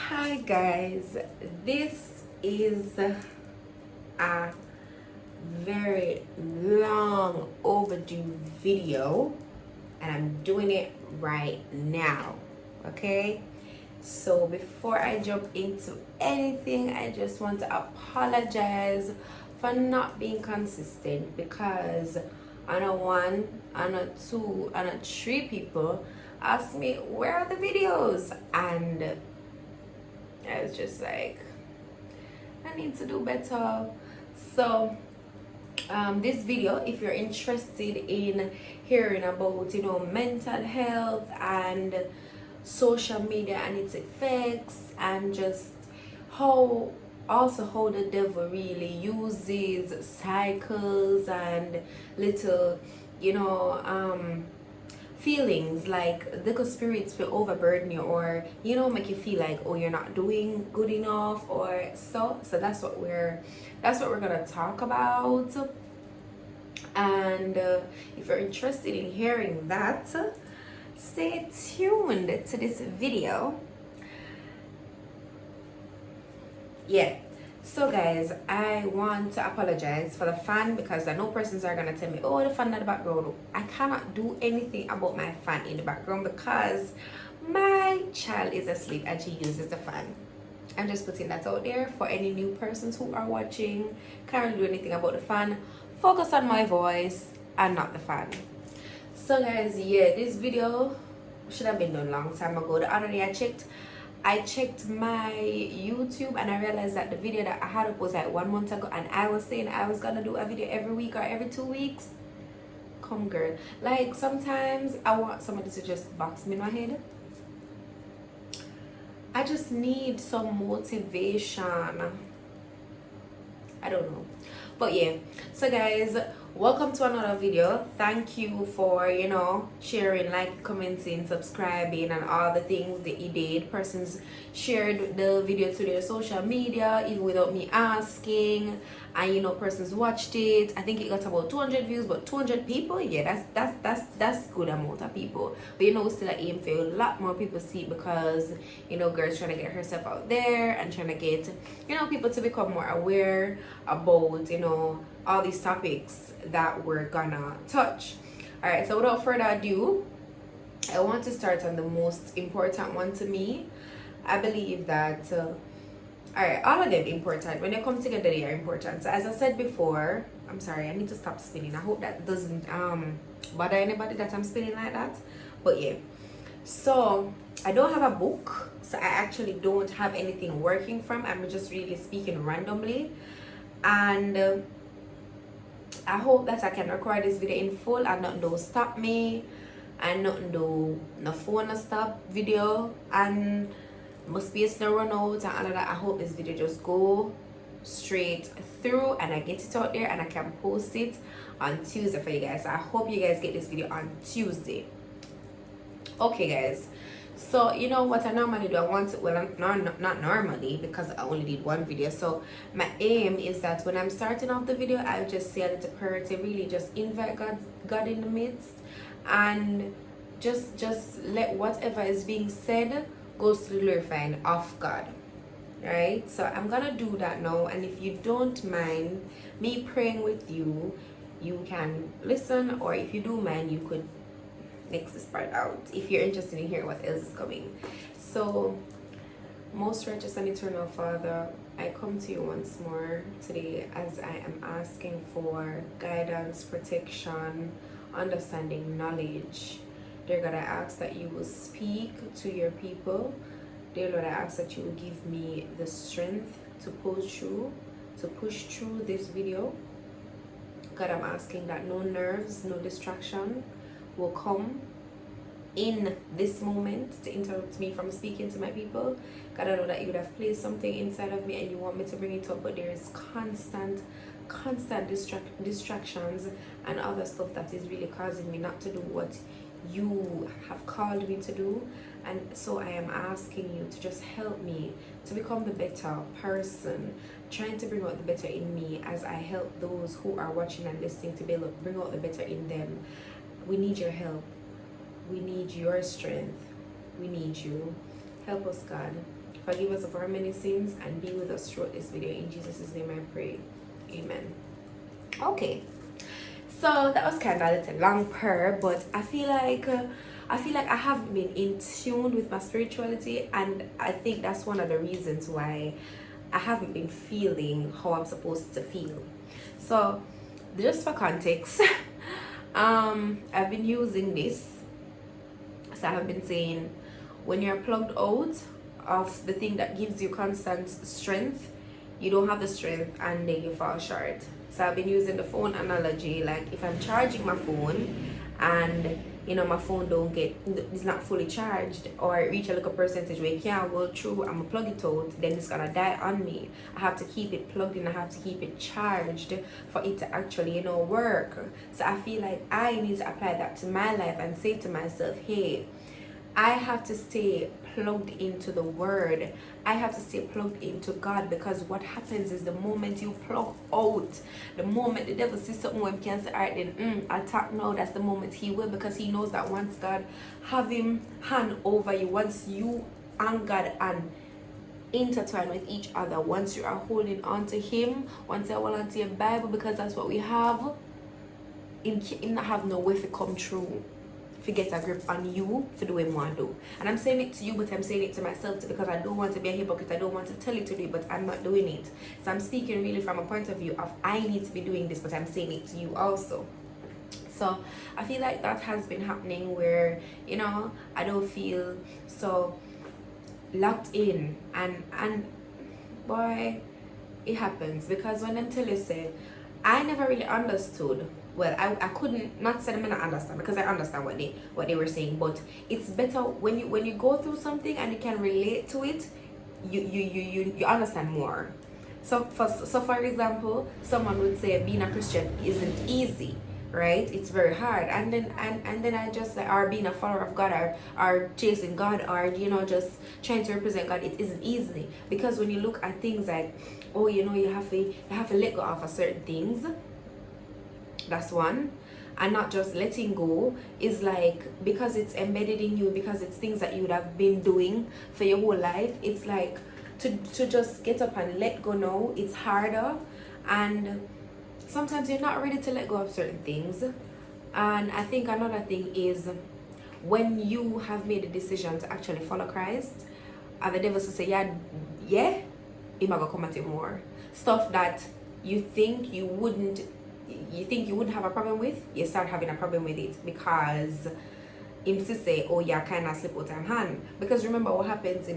Hi guys, this is a very long overdue video and I'm doing it right now. Okay, so before I jump into anything, I just want to apologize for not being consistent because I know one, I know two, I know three people asked me where are the videos, and I was just like, I need to do better. So this video, if you're interested in hearing about mental health and social media and its effects, and just how how the devil really uses cycles and little feelings, like the spirits will overburden you, or make you feel like, oh, you're not doing good enough, or so that's what we're gonna talk about. And if you're interested in hearing that, stay tuned to this video. Yeah, so guys, I want to apologize for the fan, because I know persons are gonna tell me, oh, the fan in the background. I cannot do anything about my fan in the background because my child is asleep and she uses the fan. I'm just putting that out there for any new persons who are watching. Can't do anything about the fan. Focus on my voice and not the fan. So guys, yeah, this video should have been done long time ago. The other day I checked my YouTube and I realized that the video that I had up was like 1 month ago, and I was saying I was gonna do a video every week or every 2 weeks. Come girl, like sometimes I want somebody to just box me in my head. I just need some motivation. I don't know. But yeah, so guys, welcome to another video. Thank you for sharing, like, commenting, subscribing, and all the things that you did. Persons shared the video to their social media even without me asking, and persons watched it. I think it got about 200 views, but 200 people, yeah, that's good amount of people. But still I aim for a lot more people see it, because girls trying to get herself out there and trying to get people to become more aware about all these topics that we're gonna touch. All right, so without further ado, I want to start on the most important one to me. I believe that all right, all of them important. When they come together, they are important. So as I said before, I'm sorry, I need to stop spinning. I hope that doesn't bother anybody that I'm spinning like that. But yeah, so I don't have a book, so I actually don't have anything working from. I'm just really speaking randomly, and I hope that I can record this video in full and nothing do stop me, and nothing do no phone stop video, and my space no run out and all of that. I hope this video just go straight through and I get it out there and I can post it on Tuesday for you guys. So I hope you guys get this video on Tuesday. Okay guys, so what I normally do, I want to, well, not normally, because I only did one video. So my aim is that when I'm starting off the video, I'll just say a little prayer to really just invite God in the midst, and just let whatever is being said goes to the glorifying of God. Right, so I'm gonna do that now, and if you don't mind me praying with you, you can listen, or if you do mind, you could next this part out if you're interested in hearing what else is coming. So, most righteous and eternal Father, I come to you once more today as I am asking for guidance, protection, understanding, knowledge. Dear God, I ask that you will speak to your people. Dear Lord, I ask that you will give me the strength to push through this video. God, I'm asking that no nerves, no distraction will come in this moment to interrupt me from speaking to my people. God, I know that you would have placed something inside of me and you want me to bring it up, but there is constant distractions and other stuff that is really causing me not to do what you have called me to do. And so I am asking you to just help me to become the better person, trying to bring out the better in me as I help those who are watching and listening to bring out the better in them. We need your help. We need your strength. We need you. Help us, God. forgive us of our many sins, and be with us throughout this video. In Jesus' name I pray. Amen. Okay. So that was kind of a little long prayer, but I feel like I haven't been in tune with my spirituality, and I think that's one of the reasons why I haven't been feeling how I'm supposed to feel. So just for context, I've been using this. So I have been saying, when you're plugged out of the thing that gives you constant strength, you don't have the strength and then you fall short. So I've been using the phone analogy, like if I'm charging my phone and my phone it's not fully charged, or it reach a little percentage where it can't go through, I'm gonna plug it out, then it's gonna die on me. I have to keep it plugged in, I have to keep it charged for it to actually work. So I feel like I need to apply that to my life and say to myself, hey, I have to stay plugged into the word. I have to stay plugged into God, because what happens is the moment you plug out, the moment the devil sees something where he can say, all right, then attack now, that's the moment he will, because he knows that once God have him hand over you, once you and God and intertwine with each other, once you are holding on to him, once you hold on to your Bible, because that's what we have, in not have no way to come true, to get a grip on you for the way I want to do. And I'm saying it to you, but I'm saying it to myself too, because I don't want to be a hypocrite. I don't want to tell you to do it, but I'm not doing it. So I'm speaking really from a point of view of I need to be doing this, but I'm saying it to you also. So I feel like that has been happening where I don't feel so locked in, and boy, it happens, because when them tell you say, I never really understood. Well, I couldn't, not say them I not understand, because I understand what they were saying, but it's better when you go through something and you can relate to it, you understand more. So for example, someone would say being a Christian isn't easy, right? It's very hard, and then I just like, or being a follower of God, or chasing God, or just trying to represent God, it isn't easy, because when you look at things like, oh, you have to let go of certain things. That's one. And not just letting go is like, because it's embedded in you, because it's things that you would have been doing for your whole life, it's like to just get up and let go now, it's harder, and sometimes you're not ready to let go of certain things. And I think another thing is, when you have made a decision to actually follow Christ, and the devil will say, yeah, he might come at you more stuff that you think you wouldn't have a problem with, you start having a problem with it, because him to say, oh yeah, kind of slip out of hand. Because remember what happens,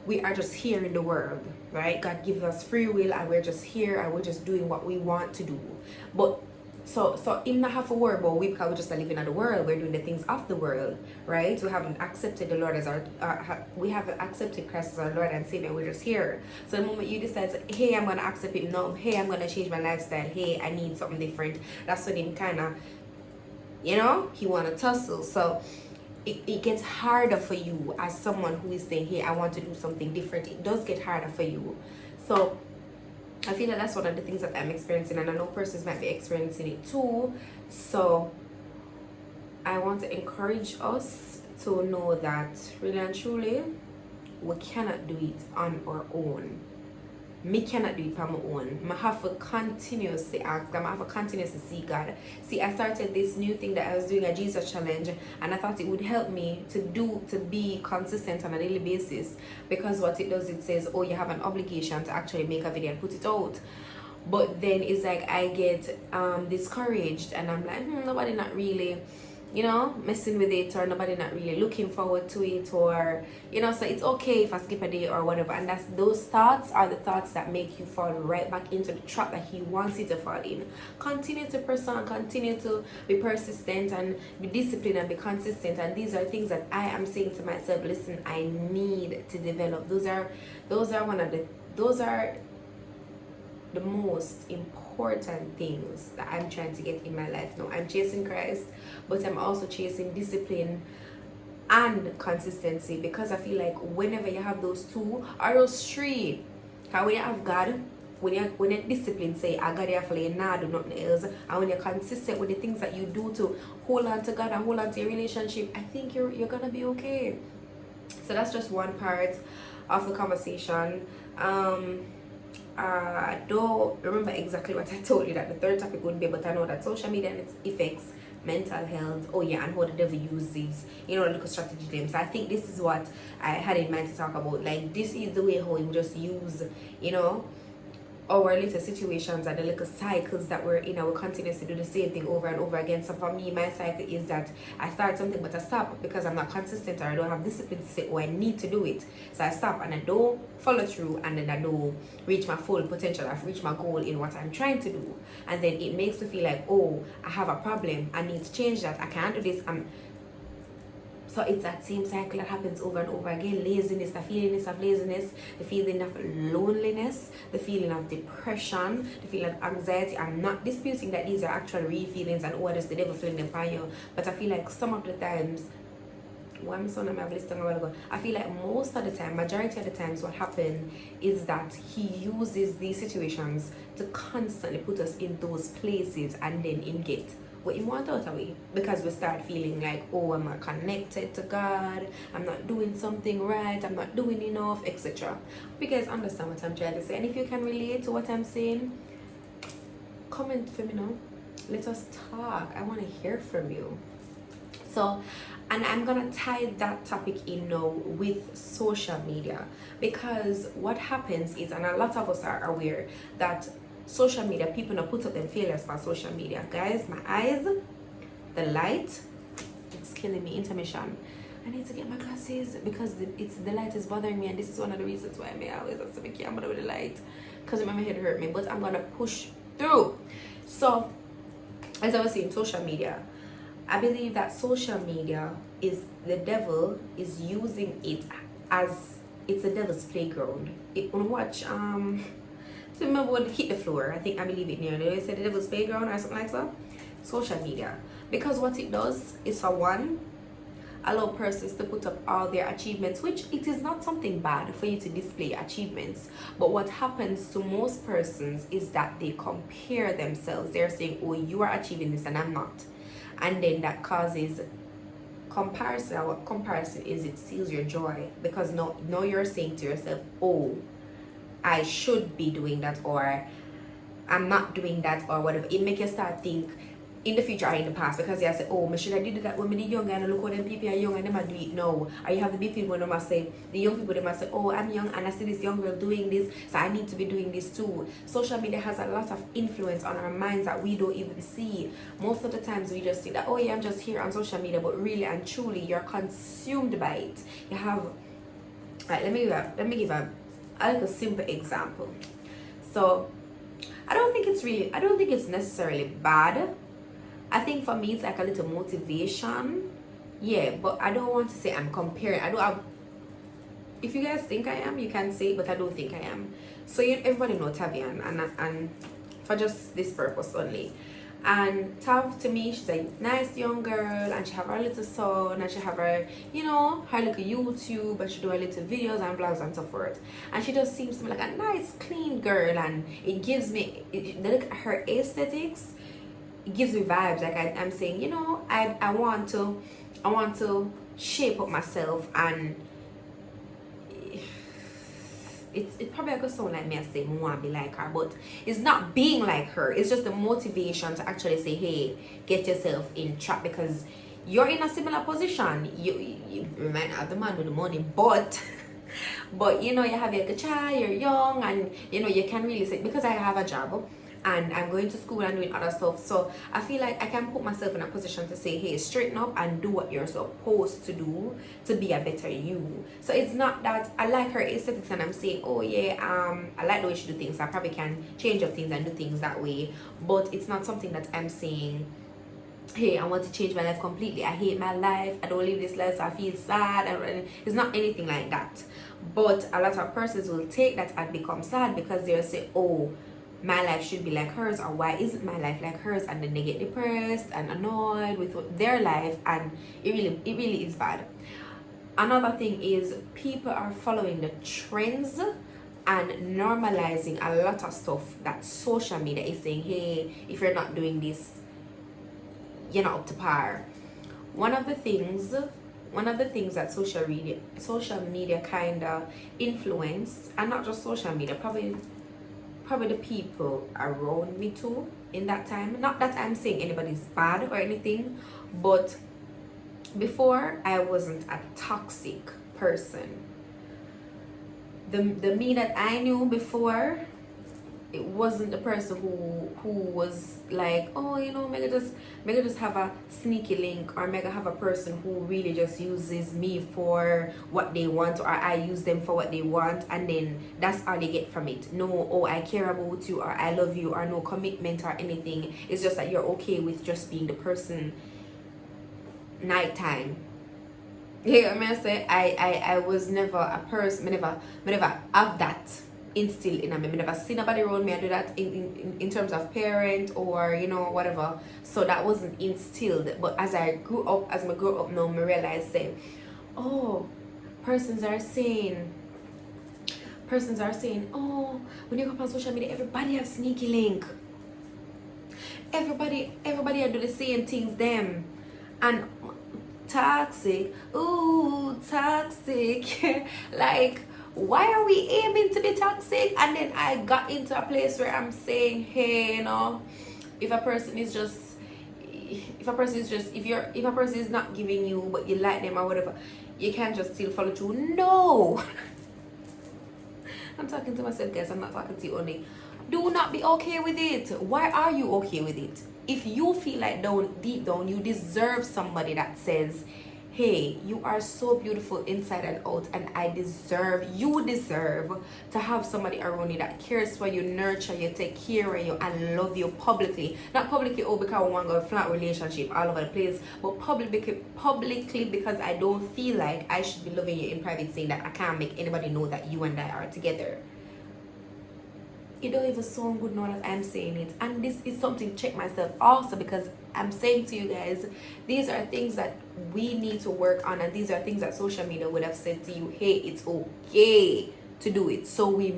we are just here in the world, right? God gives us free will, and we're just here, and we're just doing what we want to do. But so him not have to worry about we, because we're just living in the world, we're doing the things of the world, right? We haven't accepted the Lord as we haven't accepted Christ as our Lord and Savior. We're just here. So the moment you decide, hey, I'm gonna accept it now, hey, I'm gonna change my lifestyle, hey, I need something different, that's when him kind of he wanna tussle. So it gets harder for you as someone who is saying, hey, I want to do something different. It does get harder for you. So I feel like that's one of the things that I'm experiencing, and I know persons might be experiencing it too. So I want to encourage us to know that really and truly, we cannot do it on our own. Me cannot do it on my own. I have to continuously ask God. I have to continuously see God. See, I started this new thing that I was doing, a Jesus challenge, and I thought it would help me to be consistent on a daily basis, because what it does, it says, oh, you have an obligation to actually make a video and put it out. But then it's like I get discouraged, and I'm like, nobody not really messing with it, or nobody not really looking forward to it, or so it's okay if I skip a day or whatever. And those thoughts are the thoughts that make you fall right back into the trap that he wants you to fall in. Continue to press on, continue to be persistent and be disciplined and be consistent. And these are things that I am saying to myself, listen, I need to develop. Those are the most important things that I'm trying to get in my life now. I'm chasing Christ, but I'm also chasing discipline and consistency, because I feel like whenever you have those two or those three, because when you have God, when you're disciplined, say I got there for you, nah, do nothing else, and when you're consistent with the things that you do to hold on to God and hold on to your relationship, I think you're gonna be okay. So that's just one part of the conversation. I don't remember exactly what I told you that the third topic would be, but I know that social media and its effects, mental health, oh yeah, and how the devil uses, you know, little strategy them. So I think this is what I had in mind to talk about. Like, this is the way how we just use, you know, our little situations and the little cycles that we're in, and we continue to do the same thing over and over again. So for me, my cycle is that I start something but I stop because I'm not consistent, or I don't have discipline to say, oh, I need to do it. So I stop and I don't follow through, and then I don't reach my full potential. I've reached my goal in what I'm trying to do, and then it makes me feel like, oh, I have a problem, I need to change that, I can't do this. So it's that same cycle that happens over and over again. Laziness, the feeling of laziness, the feeling of loneliness, the feeling of depression, the feeling of anxiety. I'm not disputing that these are actual real feelings and what is the devil feeling upon you. But I feel like some of the times, one son of my listening a while ago, I feel like most of the time, majority of the times, what happened is that he uses these situations to constantly put us in those places, and then him get what you want out of it, because we start feeling like, oh, I'm not connected to God, I'm not doing something right, I'm not doing enough, etc. You guys understand what I'm trying to say? And if you can relate to what I'm saying, comment for me now. Let us talk. I want to hear from you. So, and I'm gonna tie that topic in now with social media, because what happens is, and a lot of us are aware that social media, people now put up them failures for social media. Guys, my eyes, the light, it's killing me. Intermission. I need to get my glasses because the light is bothering me, and this is one of the reasons why I always have to be camera with the light, because my head hurt me. But I'm gonna push through. So, as I was saying, social media, I believe that social media is, the devil is using it as, it's a devil's playground. It, when I watch so remember what hit the floor, I believe it near, they said the devil's playground or something like that. Social media, because what it does is, for one, allow persons to put up all their achievements, which it is not something bad for you to display achievements. But what happens to most persons is that they compare themselves. They're saying, oh, you are achieving this and I'm not, and then that causes comparison. What comparison is, it steals your joy, because now you're saying to yourself, oh, I should be doing that, or I'm not doing that, or whatever. It makes you start think in the future or in the past, because you say, oh, I should have did that when I was young, and look how them people are young and them are do it now. Or you have the big people when must say, the young people, they must say, oh, I'm young and I see this young girl doing this, so I need to be doing this too. Social media has a lot of influence on our minds that we don't even see. Most of the times we just think that, oh yeah, I'm just here on social media, but really and truly you're consumed by it. You have, let me give a little simple example. So I don't think it's necessarily bad. I think for me it's like a little motivation, yeah, but I don't want to say I'm comparing. If you guys think I am, you can say it, but I don't think I am. So everybody know Tavian, and for just this purpose only. And Tav, to me, she's a nice young girl, and she have her little son, and she have her, you know, her little YouTube, and she do her little videos and vlogs and so forth. And she just seems to me like a nice, clean girl, and it gives me, look at her aesthetics, it gives me vibes. Like I'm saying, you know, I want to shape up myself, and it probably gonna sound like me I say I want to be like her, but it's not being like her. It's just the motivation to actually say, hey, get yourself in track, because you're in a similar position. You might not have the man with the money, but you know, you have your child, you're young, and you know, you can really say, because I have a job and I'm going to school and doing other stuff, so I feel like I can put myself in a position to say, hey, straighten up and do what you're supposed to do to be a better you. So it's not that I like her aesthetics and I'm saying, oh yeah, I like the way she do things, so I probably can change up things and do things that way, but it's not something that I'm saying, hey, I want to change my life completely, I hate my life, I don't live this life, so I feel sad. And it's not anything like that. But a lot of persons will take that and become sad, because they'll say, oh, my life should be like hers, or why isn't my life like hers, and then they get depressed and annoyed with their life, and it really is bad. Another thing is, people are following the trends and normalizing a lot of stuff that social media is saying, hey, if you're not doing this, you're not up to par. One of the things one of the things that social media kind of influenced, and not just social media, probably the people around me too in that time. Not that I'm saying anybody's bad or anything, but before I wasn't a toxic person. The me that I knew before, it wasn't the person who was like, oh, mega just have a sneaky link, or mega have a person who really just uses me for what they want, or I use them for what they want, and then that's all they get from it. No, oh, I care about you, or I love you, or no commitment or anything. It's just that you're okay with just being the person nighttime. Yeah, I mean, I say I was never a person. I never have that instilled in me. I never seen nobody around me and do that in terms of parent or whatever. So that wasn't instilled. But as I grew up now, I realized say, oh, persons are saying, oh, when you go up on social media, everybody have sneaky link. Everybody do the same things them. And toxic, ooh, toxic. Like, why are we aiming to be toxic? And then I got into a place where I'm saying, hey, if a person is not giving you but you like them or whatever, you can't just still follow through. No. I'm talking to myself, guys. I'm not talking to you only. Do not be okay with it. Why are you okay with it? If you feel like deep down you deserve somebody that says, hey, you are so beautiful inside and out, and you deserve to have somebody around you that cares for you, nurture you, take care of you, and love you publicly. Not publicly, oh, because I want to go flat relationship all over the place, but publicly because I don't feel like I should be loving you in private, saying that I can't make anybody know that you and I are together. It don't even sound good now that I'm saying it. And this is something to check myself also, because I'm saying to you guys, these are things that we need to work on, and these are things that social media would have said to you, hey, it's okay to do it. So we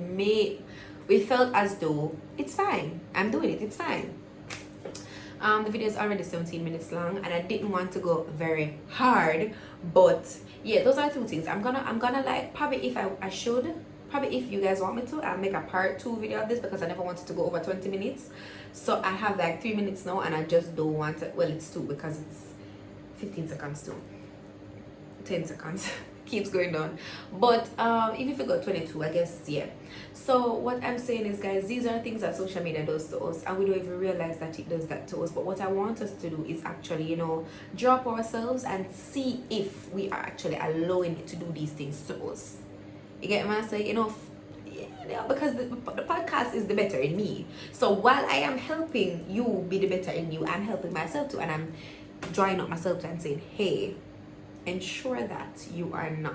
felt as though it's fine. I'm doing it, it's fine. The video is already 17 minutes long, and I didn't want to go very hard, but yeah, those are two things. I'm gonna like, probably if I should, probably if you guys want me to, I'll make a part 2 video of this, because I never wanted to go over 20 minutes. So I have like 3 minutes now, and I just don't want to, well, it's 2 because it's 15 seconds too, 10 seconds. Keeps going down. But even if you got 22, I guess, yeah. So what I'm saying is, guys, these are things that social media does to us, and we don't even realize that it does that to us. But what I want us to do is actually, drop ourselves and see if we are actually allowing it to do these things to us. You get what I'm saying? Because the podcast is the better in me. So while I am helping you be the better in you, I'm helping myself too, and I'm drawing up myself to and saying, hey, ensure that you are not,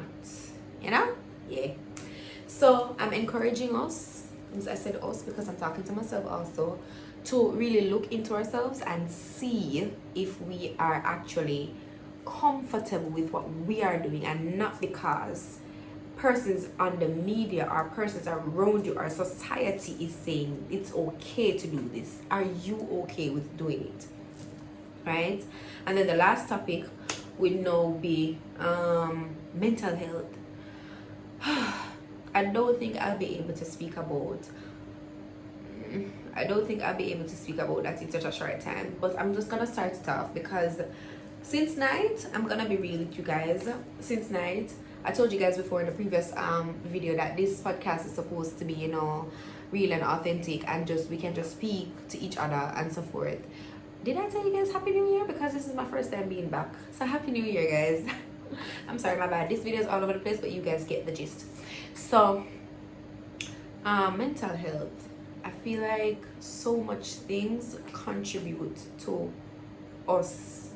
yeah. So I'm encouraging us, as I said us because I'm talking to myself also, to really look into ourselves and see if we are actually comfortable with what we are doing, and not because persons on the media or persons around you or society is saying it's okay to do this. Are you okay with doing it? Right? And then the last topic would now be mental health. I don't think I'll be able to speak about that in such a short time, but I'm just gonna start it off, because since night, I'm gonna be real with you guys. Since night, I told you guys before in the previous video that this podcast is supposed to be, real and authentic, and we can just speak to each other and so forth. Did I tell you guys Happy New Year? Because this is my first time being back. So Happy New Year, guys. I'm sorry, my bad. This video is all over the place, but you guys get the gist. So, mental health. I feel like so much things contribute to us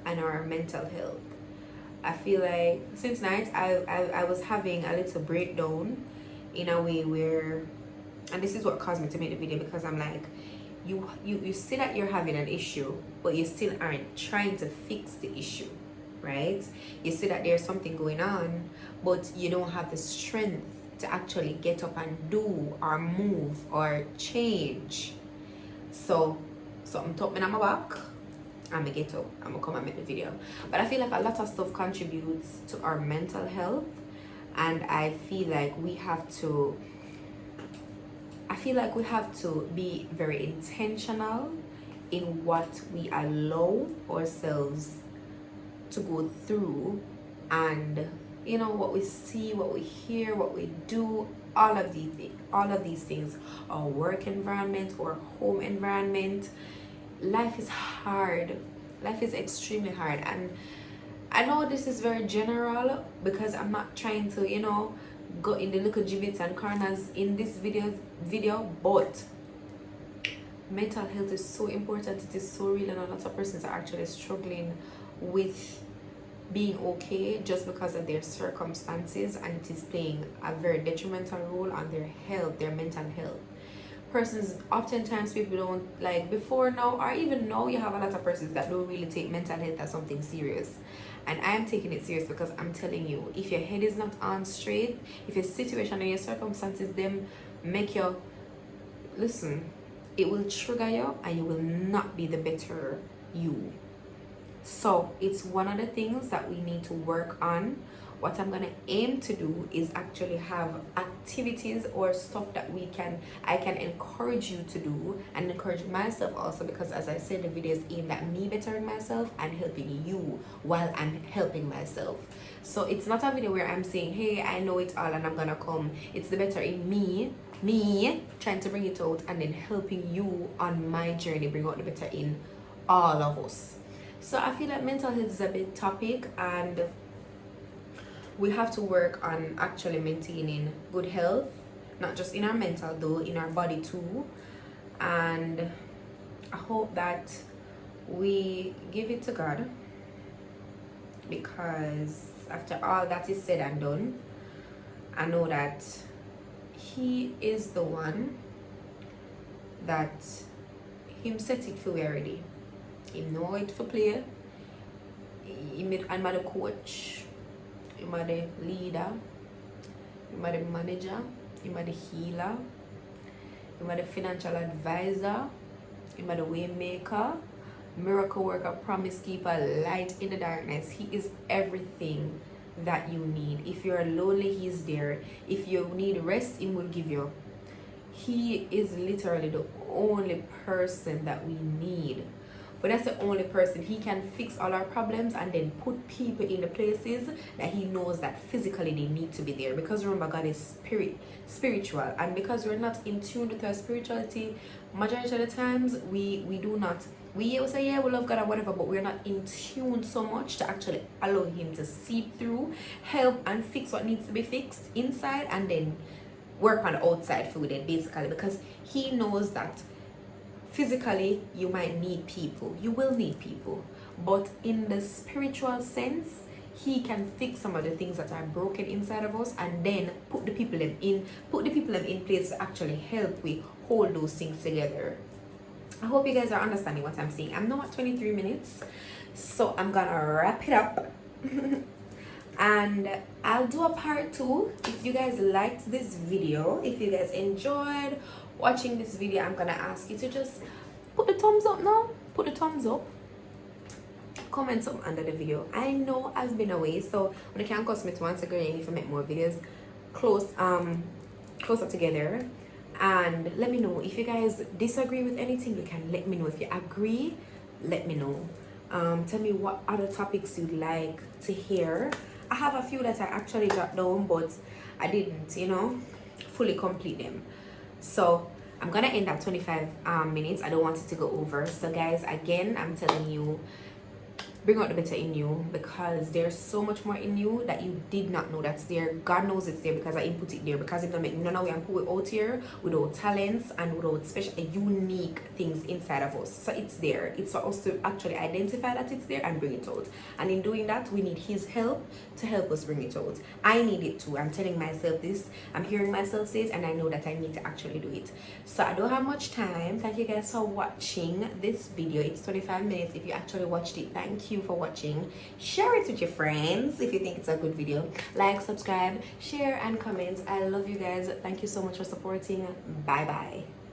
and our mental health. I feel like since night I was having a little breakdown in a way where, and this is what caused me to make the video, because I'm like, you see that you're having an issue, but you still aren't trying to fix the issue, right? You see that there's something going on, but you don't have the strength to actually get up and do or move or change. So something took me on my back, I'm gonna get up, I'm gonna come and make the video. But I feel like a lot of stuff contributes to our mental health, and I feel like we have to be very intentional in what we allow ourselves to go through, and you know, what we see, what we hear, what we do, all of these things, our work environment or home environment. Life is hard. Life is extremely hard, and I know this is very general because I'm not trying to, you know, go in the little gibbets and corners in this video, but mental health is so important. It is so real, and a lot of persons are actually struggling with being okay just because of their circumstances, and it is playing a very detrimental role on their health, their mental health. Persons, oftentimes people don't, like before now or even now, you have a lot of persons that don't really take mental health as something serious, and I'm taking it serious because I'm telling you, if your head is not on straight, if your situation and your circumstances them make you listen, it will trigger you and you will not be the better you. So it's one of the things that we need to work on. What I'm gonna aim to do is actually have activities or stuff that I can encourage you to do, and encourage myself also, because as I said, the video is aimed at me bettering myself and helping you while I'm helping myself. So it's not a video where I'm saying, hey, I know it all and I'm gonna come. It's the better in me trying to bring it out and then helping you on my journey, bring out the better in all of us. So I feel like mental health is a big topic, and we have to work on actually maintaining good health, not just in our mental though, in our body too. And I hope that we give it to God, because after all that is said and done, I know that He is the one that Him set it for we already. He know it for play. I'm the coach. I'm the leader. I'm the manager. I'm the healer. I'm the financial advisor. I'm the way maker, miracle worker, promise keeper, light in the darkness. He is everything that you need. If you're lonely, He's there. If you need rest, He will give you. He is literally the only person that we need. But that's the only person. He can fix all our problems and then put people in the places that He knows that physically they need to be there. Because remember, God is spiritual, and because we're not in tune with our spirituality, majority of the times we will say, yeah, we love God or whatever, but we're not in tune so much to actually allow Him to seep through, help and fix what needs to be fixed inside, and then work on the outside for it, basically, because He knows that physically you might need people, you will need people, but in the spiritual sense, He can fix some of the things that are broken inside of us, and then put the people in place to actually help we hold those things together. I hope you guys are understanding what I'm saying. I'm now at 23 minutes, so I'm gonna wrap it up. And I'll do a part 2 if you guys liked this video. If you guys enjoyed watching this video, I'm gonna ask you to just put the thumbs up now. Put the thumbs up. Comment something under the video. I know I've been away, so when it can cost me to once again if I make more videos closer together. And let me know if you guys disagree with anything. You can let me know. If you agree, let me know. Tell me what other topics you'd like to hear. I have a few that I actually jot down, but I didn't, you know, fully complete them. So I'm gonna end at 25 minutes. I don't want it to go over. So guys, again, I'm telling you, bring out the better in you, because there's so much more in you that you did not know that's there. God knows it's there because I input it there, because if not make none of we and put it out here without talents and without special unique things inside of us. So it's there. It's for us to actually identify that it's there and bring it out. And in doing that, we need His help to help us bring it out. I need it too. I'm telling myself this. I'm hearing myself say it, and I know that I need to actually do it. So I don't have much time. Thank you guys for watching this video. It's 25 minutes. If you actually watched it, thank you for watching. Share it with your friends if you think it's a good video. Like, subscribe, share and comment. I love you guys. Thank you so much for supporting. Bye bye.